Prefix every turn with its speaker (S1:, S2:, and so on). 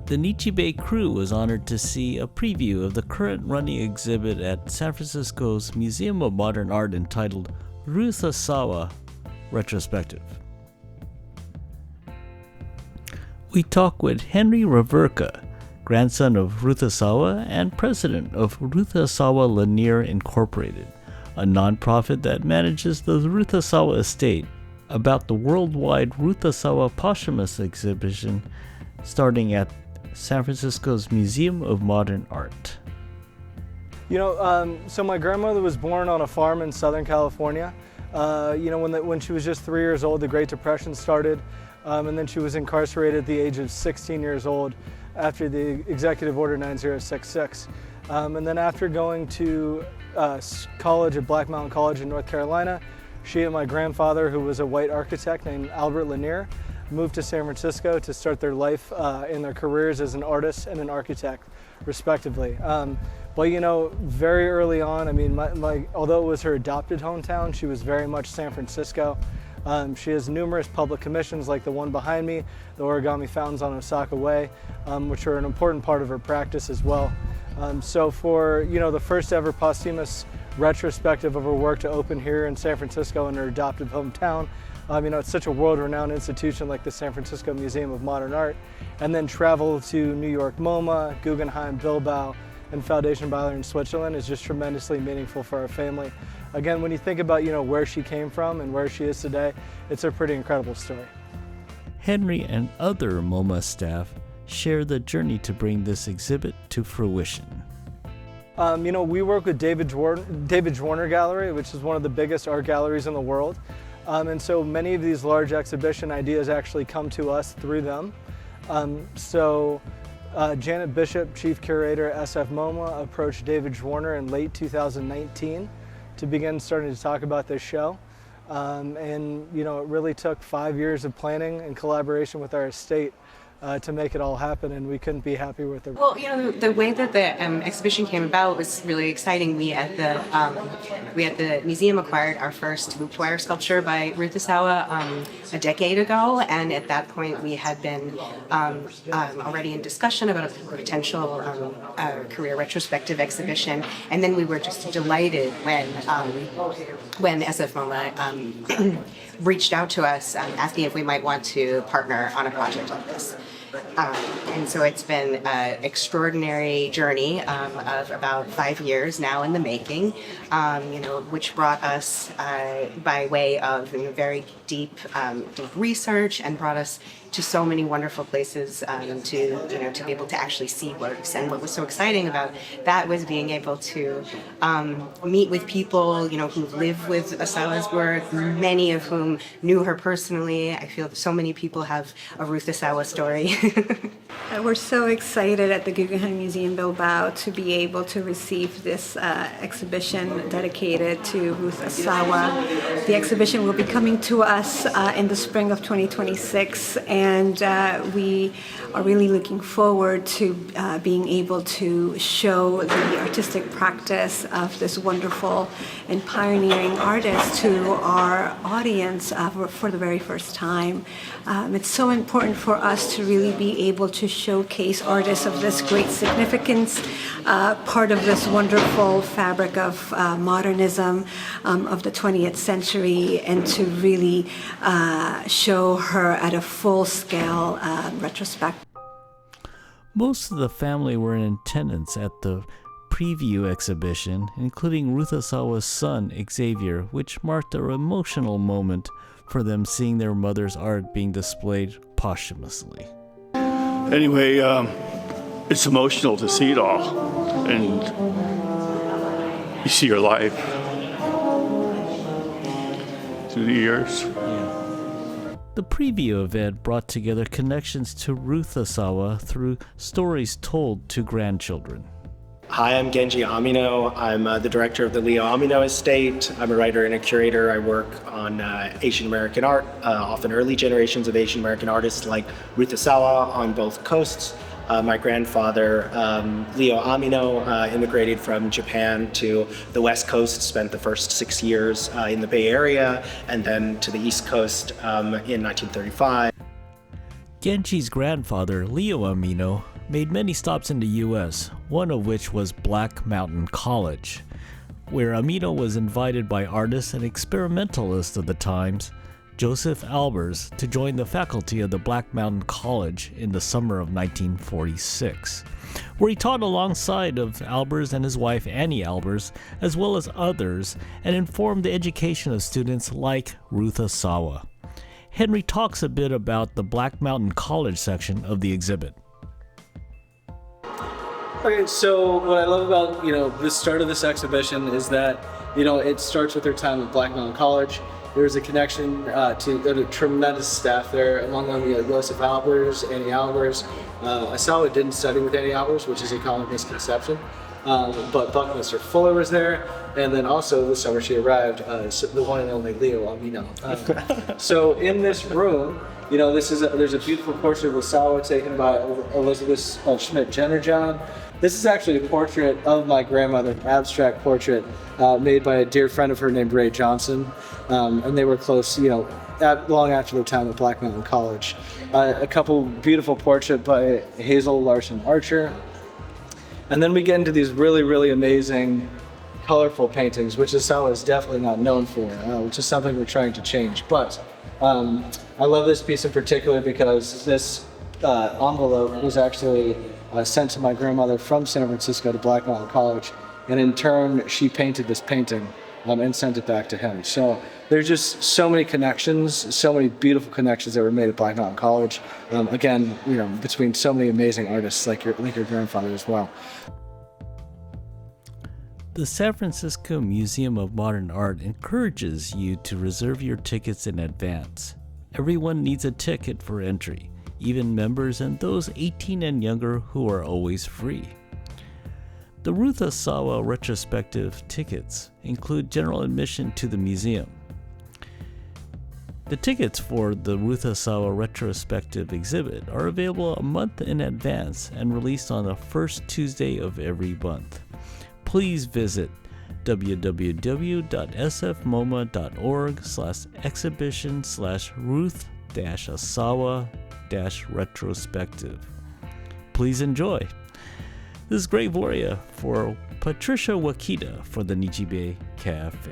S1: The Nichi Bei crew was honored to see a preview of the current running exhibit at San Francisco's Museum of Modern Art entitled Ruth Asawa Retrospective. We talk with Henry Reverka, grandson of Ruth Asawa and president of Ruth Asawa Lanier Incorporated, a nonprofit that manages the Ruth Asawa estate, about the worldwide Ruth Asawa posthumous exhibition starting at San Francisco's Museum of Modern Art.
S2: So my grandmother was born on a farm in Southern California. When she was just 3 years old, the Great Depression started, and then she was incarcerated at the age of 16 years old after the Executive Order 9066. And then after going to college at Black Mountain College in North Carolina, she and my grandfather, who was a white architect named Albert Lanier, moved to San Francisco to start their life in their careers as an artist and an architect, respectively. But very early on, although it was her adopted hometown, she was very much San Francisco. She has numerous public commissions like the one behind me, the origami fountains on Osaka Way, which are an important part of her practice as well. So for the first ever posthumous retrospective of her work to open here in San Francisco in her adopted hometown, it's such a world-renowned institution like the San Francisco Museum of Modern Art, and then travel to New York MoMA, Guggenheim, Bilbao, and Foundation Bayler in Switzerland is just tremendously meaningful for our family. Again, when you think about where she came from and where she is today, it's a pretty incredible story.
S1: Henry and other MoMA staff share the journey to bring this exhibit to fruition.
S2: We work with David Dworner Gallery, which is one of the biggest art galleries in the world. And so many of these large exhibition ideas actually come to us through them. Janet Bishop, Chief Curator, SF MOMA, approached David Dworner in late 2019 to begin starting to talk about this show. It really took 5 years of planning and collaboration with our estate to make it all happen, and we couldn't be happier with it.
S3: Well, the way that the exhibition came about was really exciting. We at the museum acquired our first loop wire sculpture by Ruth Asawa a decade ago, and at that point we had been already in discussion about a potential career retrospective exhibition, and then we were just delighted when SF MoMA reached out to us asking if we might want to partner on a project like this. And so it's been an extraordinary journey of about 5 years now in the making, which brought us by way of very deep research and brought us to so many wonderful places to be able to actually see works. And what was so exciting about that was being able to meet with people who live with Asawa's work, many of whom knew her personally. I feel so many people have a Ruth Asawa story.
S4: We're so excited at the Guggenheim Museum Bilbao to be able to receive this exhibition dedicated to Ruth Asawa. The exhibition will be coming to us in the spring of 2026, and we are really looking forward to being able to show the artistic practice of this wonderful and pioneering artist to our audience for the very first time. It's so important for us to really be able to showcase artists of this great significance, part of this wonderful fabric of modernism of the 20th century, and to really show her at a full-scale retrospective.
S1: Most of the family were in attendance at the preview exhibition, including Ruth Asawa's son, Xavier, which marked an emotional moment for them seeing their mother's art being displayed posthumously.
S5: Anyway, it's emotional to see it all, and you see your life through the years.
S1: The preview event brought together connections to Ruth Asawa through stories told to grandchildren.
S6: Hi, I'm Genji Amino. I'm the director of the Leo Amino Estate. I'm a writer and a curator. I work on Asian American art, often early generations of Asian American artists like Ruth Asawa on both coasts. My grandfather, Leo Amino, immigrated from Japan to the West Coast, spent the first 6 years in the Bay Area, and then to the East Coast in 1935.
S1: Genji's grandfather, Leo Amino, made many stops in the U.S., one of which was Black Mountain College, where Amino was invited by artist and experimentalist of the times, Joseph Albers, to join the faculty of the Black Mountain College in the summer of 1946, where he taught alongside of Albers and his wife Annie Albers, as well as others, and informed the education of students like Ruth Asawa. Henry talks a bit about the Black Mountain College section of the exhibit.
S2: Okay, so what I love about, the start of this exhibition is that, it starts with their time at Black Mountain College. There's a connection to a tremendous staff there, among them Joseph Albers, Annie Albers. Asawa didn't study with Annie Albers, which is a common misconception. But Buckminster Fuller was there, and then also this summer she arrived, the one and only Leo Amino. So in this room, there's a beautiful portrait of Asawa taken by Elizabeth Schmidt-Jennerjohn. This is actually a portrait of my grandmother, an abstract portrait made by a dear friend of her named Ray Johnson, and they were close, long after their time at Black Mountain College. A couple beautiful portraits by Hazel Larson Archer. And then we get into these really, really amazing, colorful paintings, which Asawa is definitely not known for, which is something we're trying to change. But I love this piece in particular because this envelope was actually sent to my grandmother from San Francisco to Black Mountain College, and in turn, she painted this painting and sent it back to him. So there's just so many connections, so many beautiful connections that were made at Black Mountain College. Again, between so many amazing artists like your grandfather as well.
S1: The San Francisco Museum of Modern Art encourages you to reserve your tickets in advance. Everyone needs a ticket for entry, even members and those 18 and younger who are always free. The Ruth Asawa Retrospective tickets include general admission to the museum. The tickets for the Ruth Asawa Retrospective exhibit are available a month in advance and released on the first Tuesday of every month. Please visit www.sfmoma.org/exhibition/Ruth-Asawa-retrospective. Please enjoy. This is Greg Voria for Patricia Wakita for the Nichi Bei Cafe.